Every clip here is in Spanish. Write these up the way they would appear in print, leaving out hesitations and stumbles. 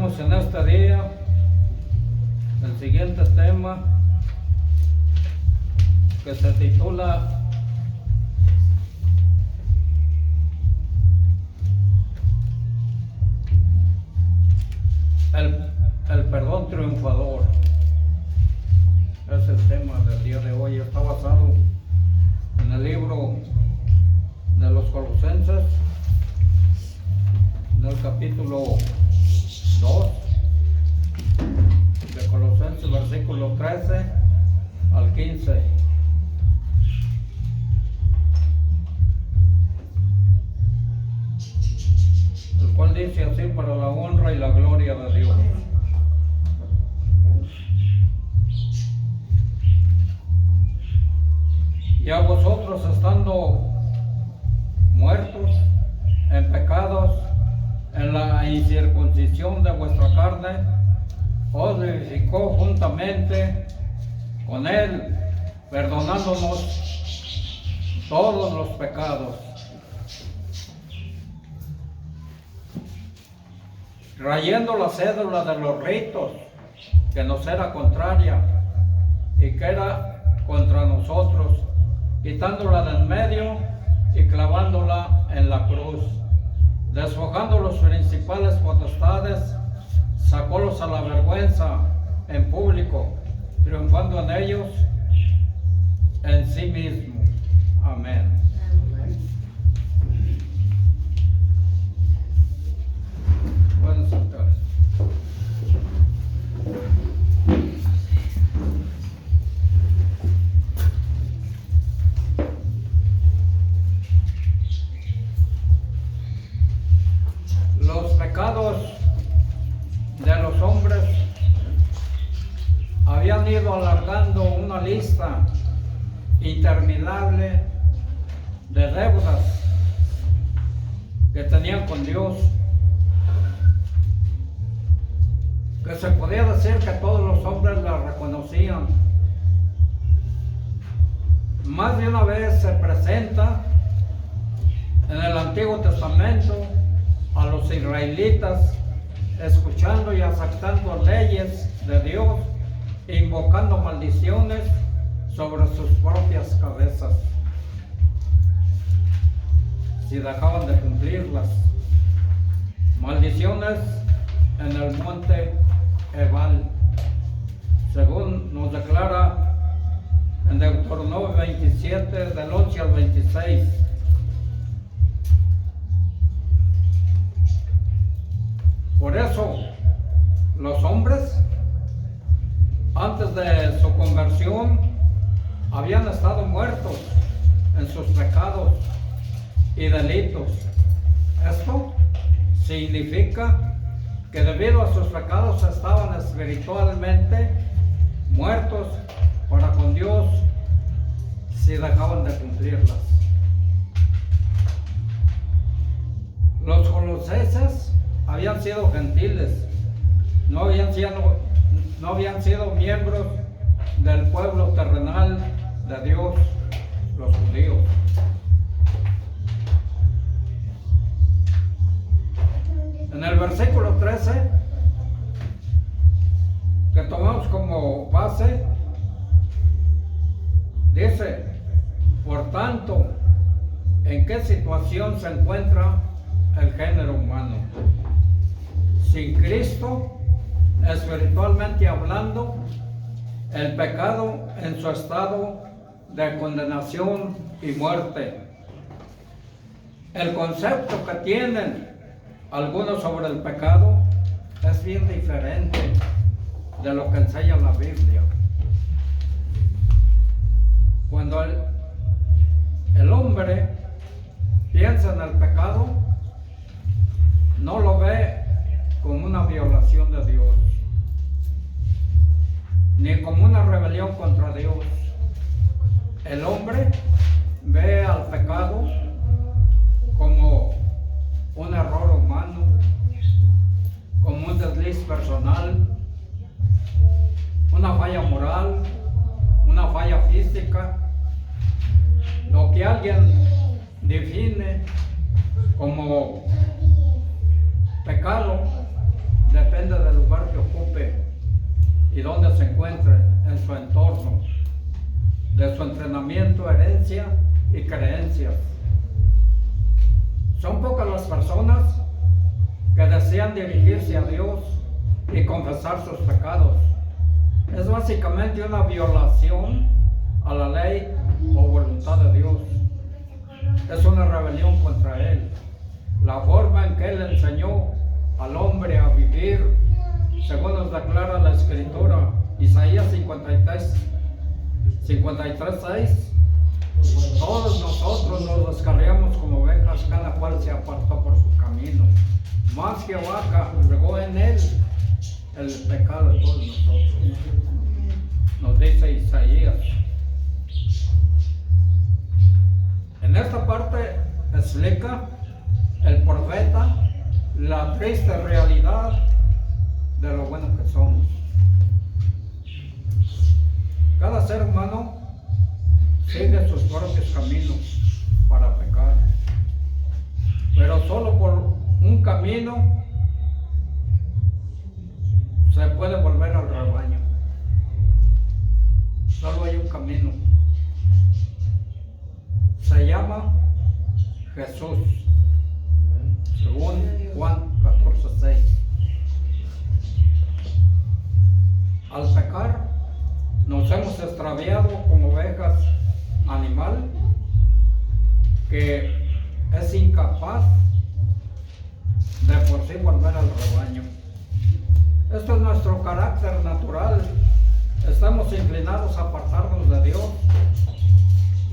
Tenemos en este día el siguiente tema que se titula el perdón triunfador. Es el tema del día de hoy. Está basado en el libro de los Colosenses, del capítulo 2 de Colosenses, versículo 13 al 15. El cual dice así: para la honra y la gloria de Dios. Y a vosotros, estando muertos en pecados, en la incircuncisión de vuestra carne, os vivificó juntamente con Él, perdonándonos todos los pecados, rayando la cédula de los ritos que nos era contraria y que era contra nosotros, quitándola de en medio y clavándola en la cruz. Despojando los principales potestades, sacólos a la vergüenza en público, triunfando en ellos en sí mismo. Amén. Pueden sentarse. Los pecados de los hombres habían ido alargando una lista interminable de deudas que tenían con Dios, que se podía decir que todos los hombres la reconocían. Más de una vez se presenta en el Antiguo Testamento a los israelitas escuchando y aceptando leyes de Dios, invocando maldiciones sobre sus propias cabezas si dejaban de cumplirlas. Maldiciones en el monte Ebal, según nos declara en Deuteronomio 27 del 8 al 26. Por eso los hombres, antes de su conversión, habían estado muertos en sus pecados y delitos. Esto significa que debido a sus pecados estaban espiritualmente muertos para con Dios si dejaban de cumplirlas. Los colosenses habían sido gentiles, no habían sido miembros del pueblo terrenal de Dios, los judíos. En el versículo 13, que tomamos como base, dice: por tanto, ¿en qué situación se encuentra el género humano? Sin Cristo, espiritualmente hablando, el pecado en su estado de condenación y muerte. El concepto que tienen algunos sobre el pecado es bien diferente de lo que enseña la Biblia. Cuando el hombre piensa en el pecado, no lo ve como una violación de Dios, ni como una rebelión contra Dios. El hombre ve al pecado como un error humano, como un desliz personal, una falla moral, una falla física, lo que alguien define como pecado depende del lugar que ocupe y donde se encuentre en su entorno, de su entrenamiento, herencia y creencias. Son pocas las personas que desean dirigirse a Dios y confesar sus pecados. Es básicamente una violación a la ley o voluntad de Dios. Es una rebelión contra Él. La forma en que Él enseñó al hombre a vivir, según nos declara la Escritura, Isaías 53:6, todos nosotros nos descarriamos como ovejas, cada cual se apartó por su camino. Mas Jehová cargó en Él el pecado de todos nosotros, nos dice Isaías. En esta parte explica el profeta la triste realidad de lo bueno que somos. Cada ser humano sigue sus propios caminos para pecar, pero solo por un camino se puede volver al rebaño. Solo hay un camino. Se llama Jesús, según Juan 14:6. Al pecar, nos hemos extraviado como ovejas animal que es incapaz de por sí volver al rebaño. Esto es nuestro carácter natural. Estamos inclinados a apartarnos de Dios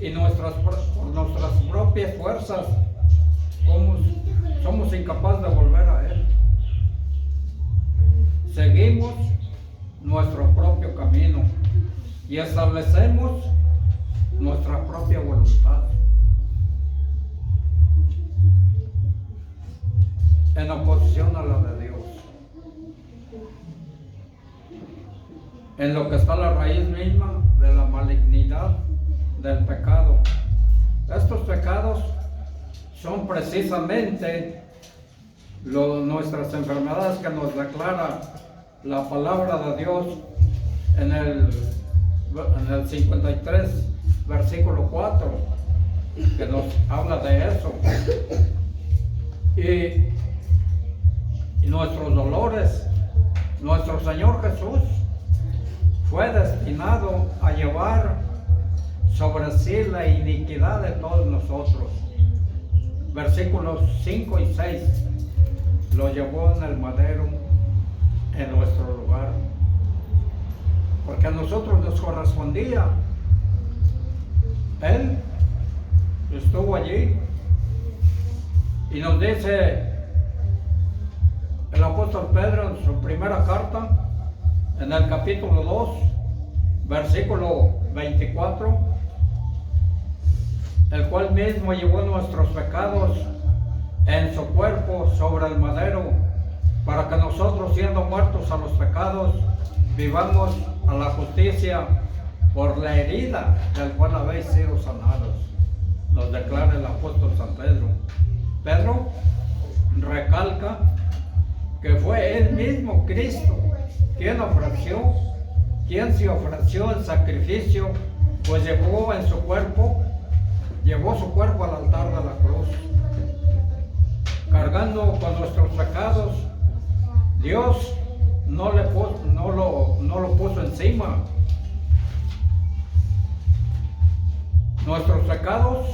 y por nuestras propias fuerzas somos incapaces de volver a Él. Seguimos nuestro propio camino y establecemos nuestra propia voluntad en oposición a la de Dios. En lo que está la raíz misma de la malignidad del pecado. Estos pecados son precisamente nuestras enfermedades que nos declara la palabra de Dios en el 53, versículo 4, que nos habla de eso. Y nuestros dolores, nuestro Señor Jesús fue destinado a llevar sobre sí la iniquidad de todos nosotros. Versículos 5 y 6, lo llevó en el madero en nuestro lugar, porque a nosotros nos correspondía. Él estuvo allí y nos dice el apóstol Pedro en su primera carta, en el capítulo 2, versículo 24, el cual mismo llevó nuestros pecados en su cuerpo sobre el madero, para que nosotros, siendo muertos a los pecados, vivamos a la justicia por la herida del cual habéis sido sanados, nos declara el apóstol San Pedro. Pedro recalca que fue él mismo, Cristo, quien se ofreció en sacrificio, pues llevó su cuerpo al altar de la cruz, cargando con nuestros pecados. Dios no lo puso encima. Nuestros pecados,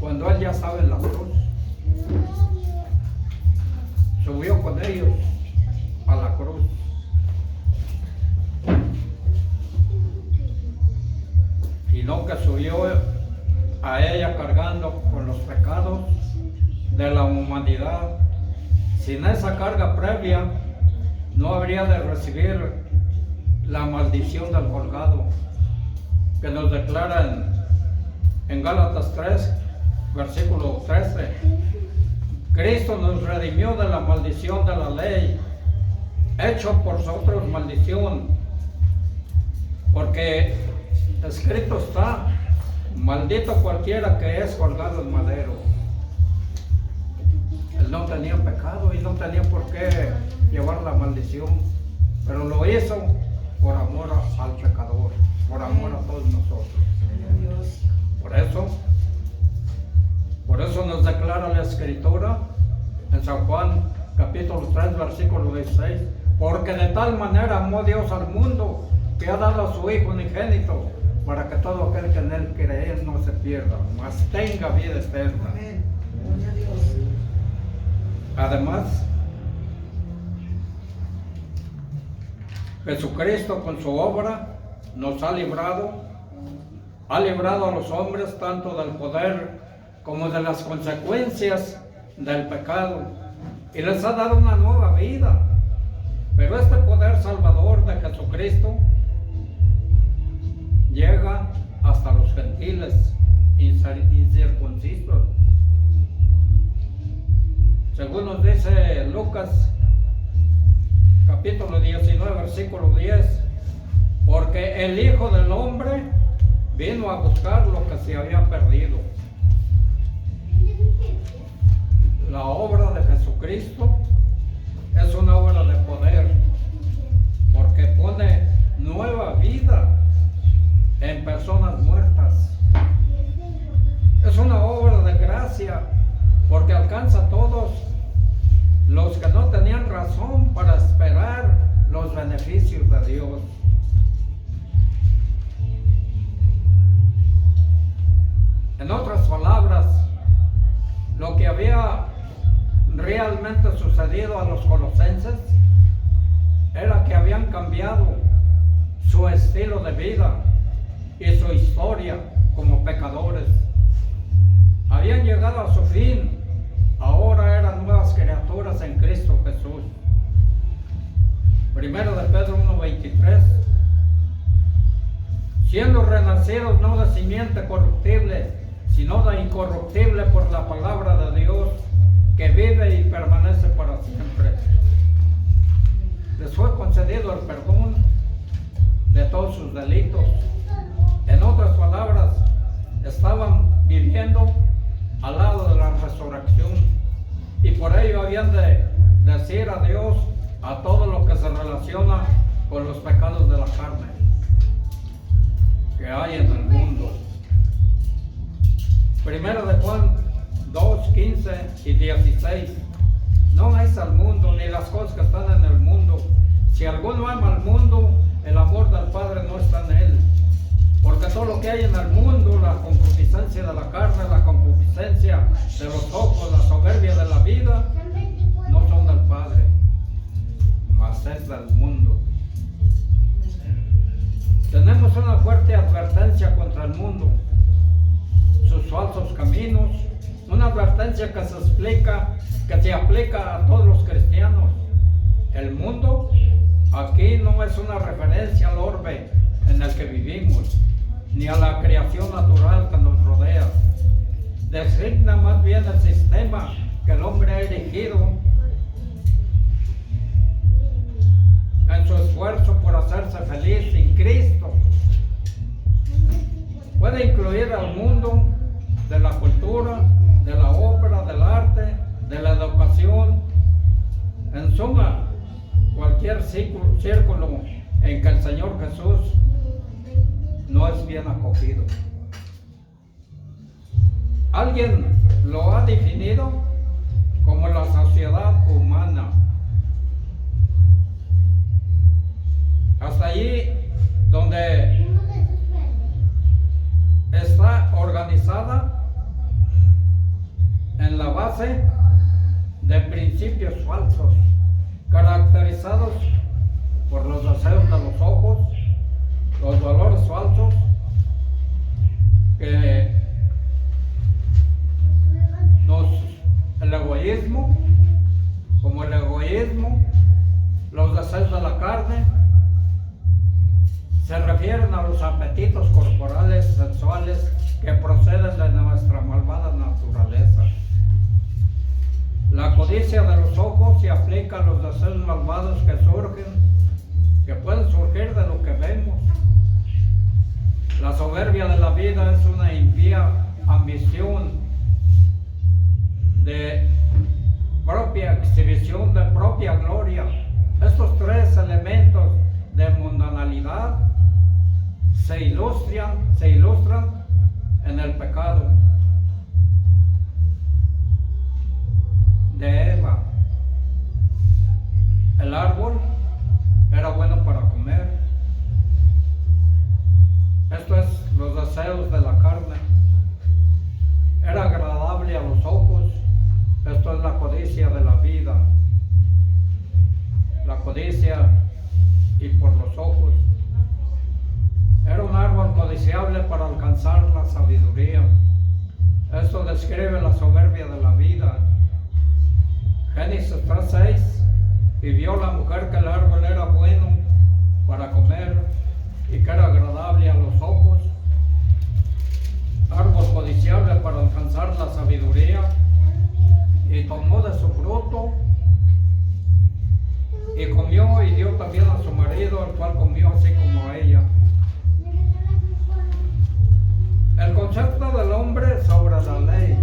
cuando Él ya estaba en la cruz, subió con ellos a la cruz. Y no que subió a ella cargando con los pecados de la humanidad. Sin esa carga previa, no habría de recibir la maldición del colgado, que nos declara en Gálatas 3, versículo 13. Cristo nos redimió de la maldición de la ley, hecho por nosotros maldición, porque escrito está: maldito cualquiera que es colgado en madero. El no tenía pecado y no tenía por qué llevar la maldición, pero lo hizo por amor al pecador, por amor a todos nosotros. Por eso nos declara la Escritura en San Juan capítulo 3 versículo 16, porque de tal manera amó Dios al mundo que ha dado a su Hijo unigénito, para que todo aquel que en él cree no se pierda, mas tenga vida eterna. Amén. Además, Jesucristo con su obra nos ha librado a los hombres tanto del poder como de las consecuencias del pecado y les ha dado una nueva vida. Pero este poder salvador de Jesucristo llega hasta los gentiles incircuncisos. Según nos dice Lucas capítulo 19 versículo 10, porque el Hijo del Hombre vino a buscar lo que se había perdido. La obra de Jesucristo es una obra de poder, porque pone nueva vida en personas muertas. Es una obra de gracia, porque alcanza a todos los que no tenían razón para esperar los beneficios de Dios. En otras palabras, lo que había realmente sucedido a los colosenses era que habían cambiado su estilo de vida y su historia como pecadores. Habían llegado a su fin, ahora eran nuevas criaturas en Cristo Jesús. Primero de Pedro 1:23, siendo renacidos no de simiente corruptible, sino de incorruptible por la palabra de Dios, que vive y permanece para siempre. Les fue concedido el perdón de todos sus delitos. En otras palabras, estaban viviendo al lado de la resurrección y por ello habían de decir adiós a todo lo que se relaciona con los pecados de la carne que hay en el mundo. Primero de Juan 2, 15 y 16. No améis al mundo ni las cosas que están en el mundo. Si alguno ama al mundo, el amor del Padre no está en él. Porque todo lo que hay en el mundo, la concupiscencia de la carne, la concupiscencia de los ojos, la soberbia de la vida, no son del Padre, mas es del mundo. Tenemos una fuerte advertencia contra el mundo, sus falsos caminos, una advertencia que se aplica a todos los cristianos. El mundo aquí no es una referencia al orbe en el que vivimos, ni a la creación natural que nos rodea. Designa más bien el sistema que el hombre ha erigido en su esfuerzo por hacerse feliz sin Cristo. Puede incluir al mundo de la cultura, de la ópera, del arte, de la educación, en suma, cualquier círculo en que el Señor Jesús no es bien acogido. Alguien lo ha definido como la sociedad humana. Hasta allí donde está organizada en la base de principios falsos, caracterizados por los deseos de los ojos, los valores falsos, el egoísmo, como el egoísmo, los deseos de la carne, se refieren a los apetitos corporales sensuales que proceden de nuestra malvada naturaleza. La codicia de los ojos se aplica a los deseos malvados que pueden surgir de lo que vemos. La soberbia de la vida es una impía ambición de propia exhibición de propia gloria. Estos tres elementos de mundanalidad se ilustran en el pecado de Eva. El árbol era bueno para comer. Esto es los deseos de la carne. Era agradable a los ojos. Esto es la codicia de la vida. La codicia y por los ojos. Era un árbol codiciable para alcanzar la sabiduría. Esto describe la soberbia de la vida. Génesis 3:6. Y vio la mujer que el árbol era bueno para comer y que era agradable a los ojos, árbol codiciable para alcanzar la sabiduría, y tomó de su fruto y comió y dio también a su marido, el cual comió así como a ella. El concepto del hombre sobre la ley,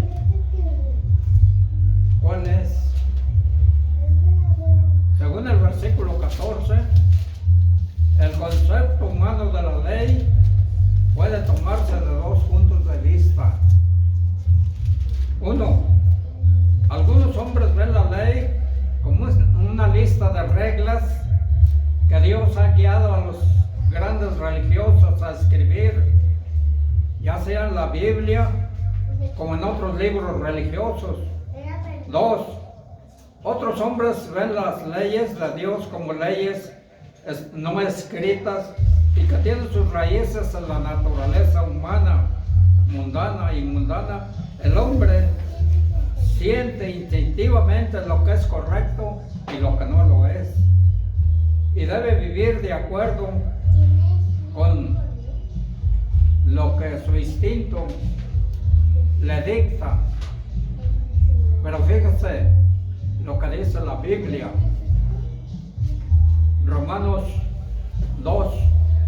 ¿cuál es? Según el versículo 14, el concepto humano de la ley puede tomarse de dos puntos de vista. Uno, algunos hombres ven la ley como una lista de reglas que Dios ha guiado a los grandes religiosos a escribir, ya sea en la Biblia como en otros libros religiosos. Dos, otros hombres ven las leyes de Dios como leyes no escritas y que tienen sus raíces en la naturaleza humana, mundana y mundana. El hombre siente instintivamente lo que es correcto y lo que no lo es, y debe vivir de acuerdo con lo que su instinto le dicta. Pero fíjese lo que dice la Biblia, Romanos 2,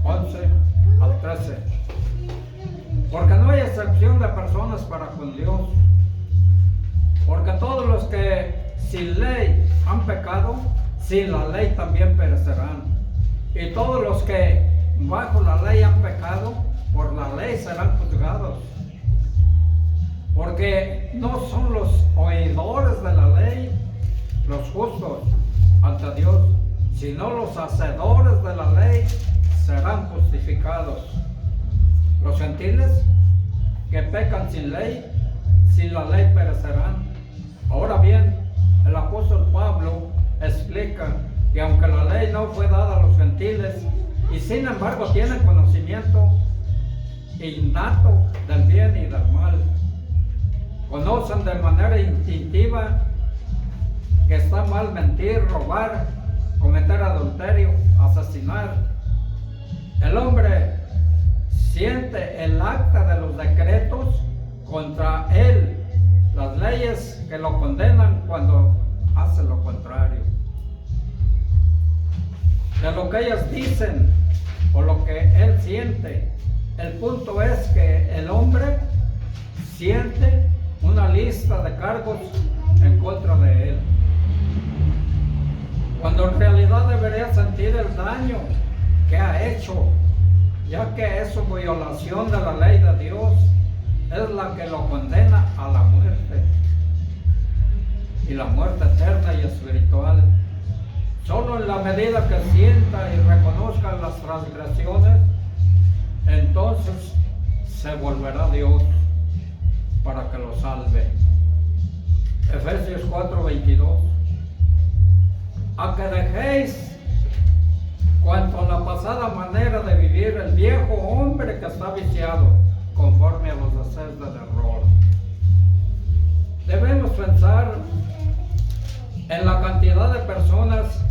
11 al 13. Porque no hay excepción de personas para con Dios, porque todos los que sin ley han pecado, sin la ley también perecerán. Y todos los que bajo la ley han pecado, por la ley serán juzgados. Porque no son los oidores de la ley los justos ante Dios, sino los hacedores de la ley serán justificados. Los gentiles que pecan sin ley, sin la ley perecerán. Ahora bien, el apóstol Pablo explica que aunque la ley no fue dada a los gentiles, y sin embargo tienen conocimiento innato del bien y del mal, conocen de manera instintiva que está mal mentir, robar, cometer adulterio, asesinar. El hombre siente el acta de los decretos contra él, las leyes que lo condenan cuando hace lo contrario. De lo que ellas dicen o lo que él siente, el punto es que el hombre siente una lista de cargos en contra de él, cuando en realidad debería sentir el daño que ha hecho, ya que es su violación de la ley de Dios es la que lo condena a la muerte, y la muerte eterna y espiritual. Solo en la medida que sienta y reconozca las transgresiones, entonces se volverá Dios para que lo salve. Efesios 4:22. A que dejéis cuanto a la pasada manera de vivir el viejo hombre que está viciado conforme a los deseos del error. Debemos pensar en la cantidad de personas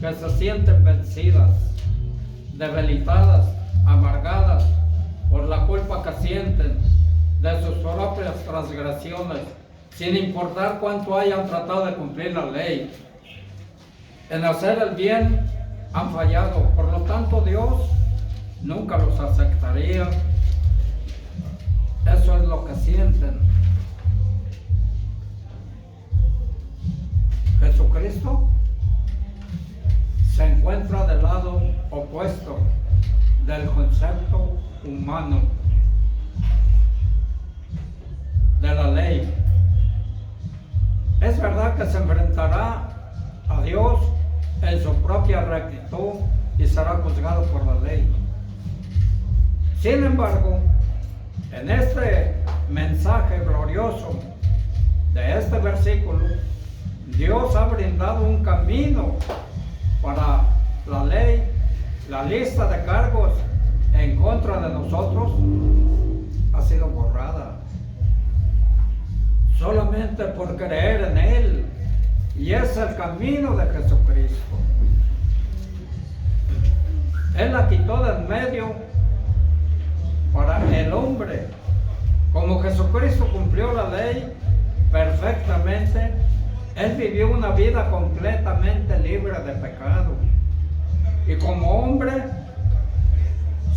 que se sienten vencidas, debilitadas, amargadas por la culpa que sienten de sus propias transgresiones, sin importar cuánto hayan tratado de cumplir la ley. En hacer el bien han fallado, por lo tanto Dios nunca los aceptaría. Eso es lo que sienten. Jesucristo se encuentra del lado opuesto del concepto humano de la ley. Es verdad que se enfrentará a Dios en su propia rectitud y será juzgado por la ley. Sin embargo, en este mensaje glorioso de este versículo, Dios ha brindado un camino para la ley. La lista de cargos en contra de nosotros ha sido borrada solamente por creer en Él, y es el camino de Jesucristo. Él la quitó de en medio para el hombre. Como Jesucristo cumplió la ley perfectamente, Él vivió una vida completamente libre de pecado. Y como hombre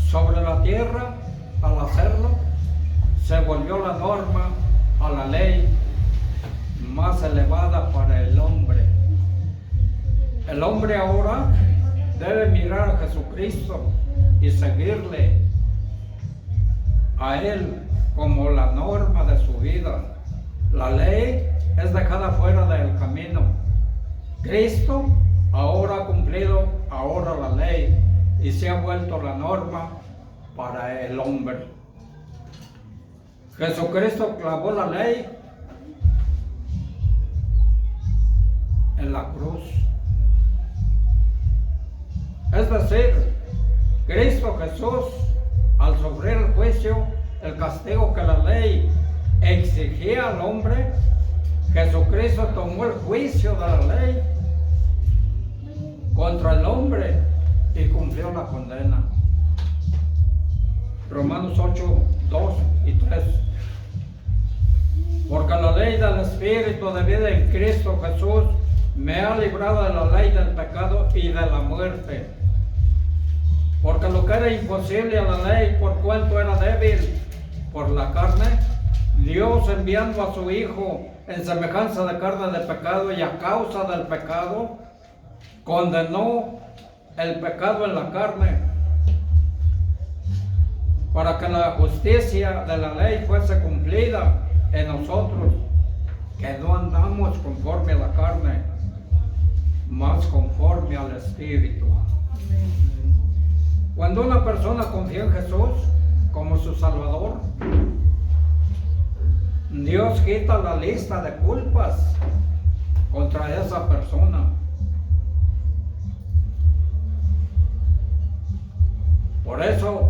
sobre la tierra, al hacerlo, se volvió la norma a la ley más elevada para el hombre. El hombre ahora debe mirar a Jesucristo y seguirle a Él como la norma de su vida. La ley es dejada fuera del camino. Cristo ahora ha cumplido ahora la ley y se ha vuelto la norma para el hombre. Jesucristo clavó la ley en la cruz. Es decir, Cristo Jesús, al sufrir el juicio, el castigo que la ley exigía al hombre, Jesucristo tomó el juicio de la ley contra el hombre y cumplió la condena. Romanos 8, 2 y 3. Porque la ley del Espíritu de vida en Cristo Jesús me ha librado de la ley del pecado y de la muerte. Porque lo que era imposible a la ley, por cuanto era débil por la carne, Dios, enviando a su Hijo en semejanza de carne de pecado y a causa del pecado, condenó el pecado en la carne, para que la justicia de la ley fuese cumplida en nosotros, que no andamos conforme a la carne, mas conforme al Espíritu. Cuando una persona confía en Jesús como su Salvador, Dios quita la lista de culpas contra esa persona. Por eso,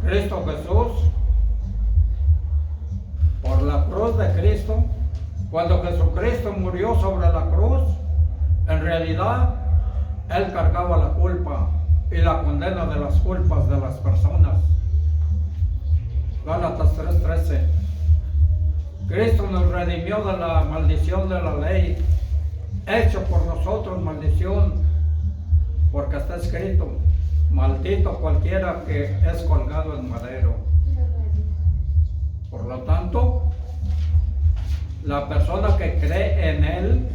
Cristo Jesús, por la cruz de Cristo, cuando Jesucristo murió sobre la cruz, en realidad, Él cargaba la culpa y la condena de las culpas de las personas. Gálatas 3:13. Cristo nos redimió de la maldición de la ley, hecho por nosotros maldición, porque está escrito: maldito cualquiera que es colgado en madero. Por lo tanto, la persona que cree en Él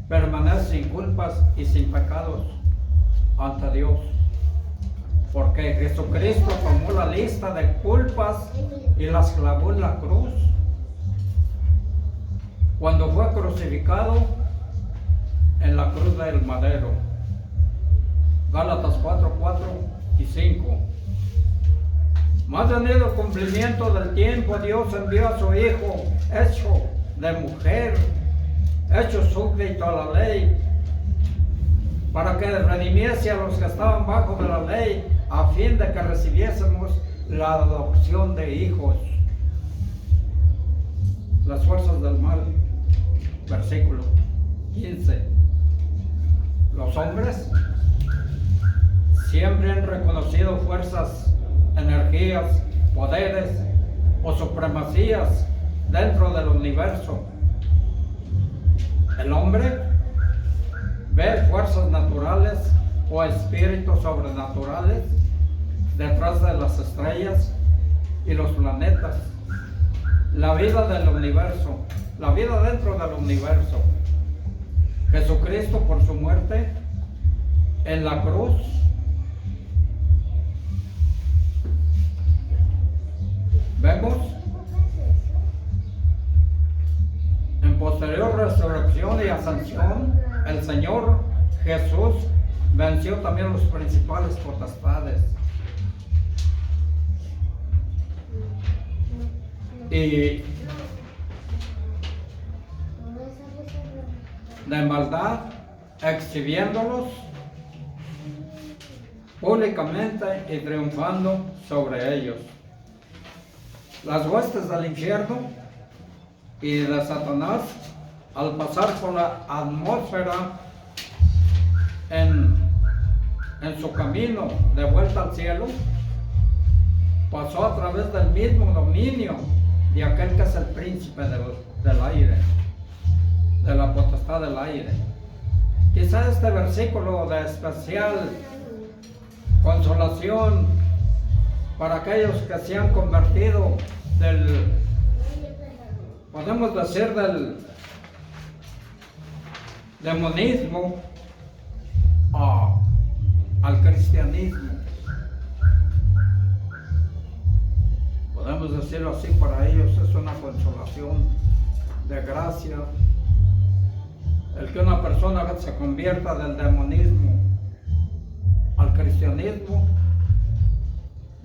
permanece sin culpas y sin pecados ante Dios, porque Jesucristo tomó la lista de culpas y las clavó en la cruz. Cuando fue crucificado en la cruz del madero. Gálatas 4:4 y 5. Más venido el cumplimiento del tiempo, Dios envió a su Hijo, hecho de mujer, hecho súbdito a la ley, para que redimiese a los que estaban bajo de la ley, a fin de que recibiésemos la adopción de hijos. Las fuerzas del mal, versículo 15. Los hombres siempre han reconocido fuerzas, energías, poderes o supremacías dentro del universo. El hombre ve fuerzas naturales o espíritus sobrenaturales detrás de las estrellas y los planetas. La vida del universo, la vida dentro del universo. Jesucristo por su muerte en la cruz vemos en posterior resurrección y ascensión el Señor Jesús venció también los principales potestades y de maldad, exhibiéndolos públicamente y triunfando sobre ellos. Las huestes del infierno y de Satanás, al pasar por la atmósfera en su camino de vuelta al cielo, pasó a través del mismo dominio de aquel que es el príncipe del aire, de la potestad del aire. Quizá este versículo de especial consolación para aquellos que se han convertido podemos decir, del demonismo al cristianismo. Podemos decirlo así, para ellos es una consolación de gracia el que una persona se convierta del demonismo al cristianismo.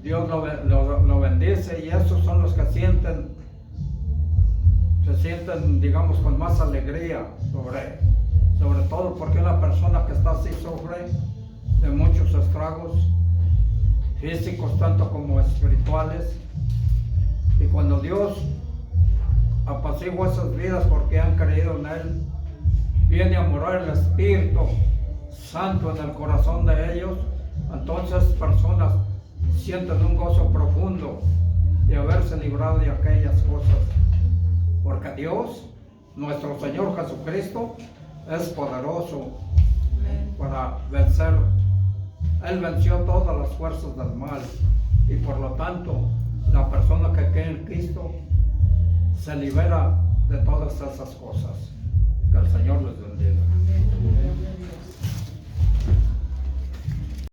Dios lo bendice, y esos son los que se sienten, digamos, con más alegría, sobre todo porque una persona que está así sufre de muchos estragos físicos tanto como espirituales, y cuando Dios apacigua esas vidas porque han creído en Él, viene a morar el Espíritu Santo en el corazón de ellos, entonces personas sienten un gozo profundo de haberse librado de aquellas cosas, porque Dios, nuestro Señor Jesucristo, es poderoso para vencer. Él venció todas las fuerzas del mal, y por lo tanto la persona que cree en Cristo se libera de todas esas cosas. Que el Señor les bendiga.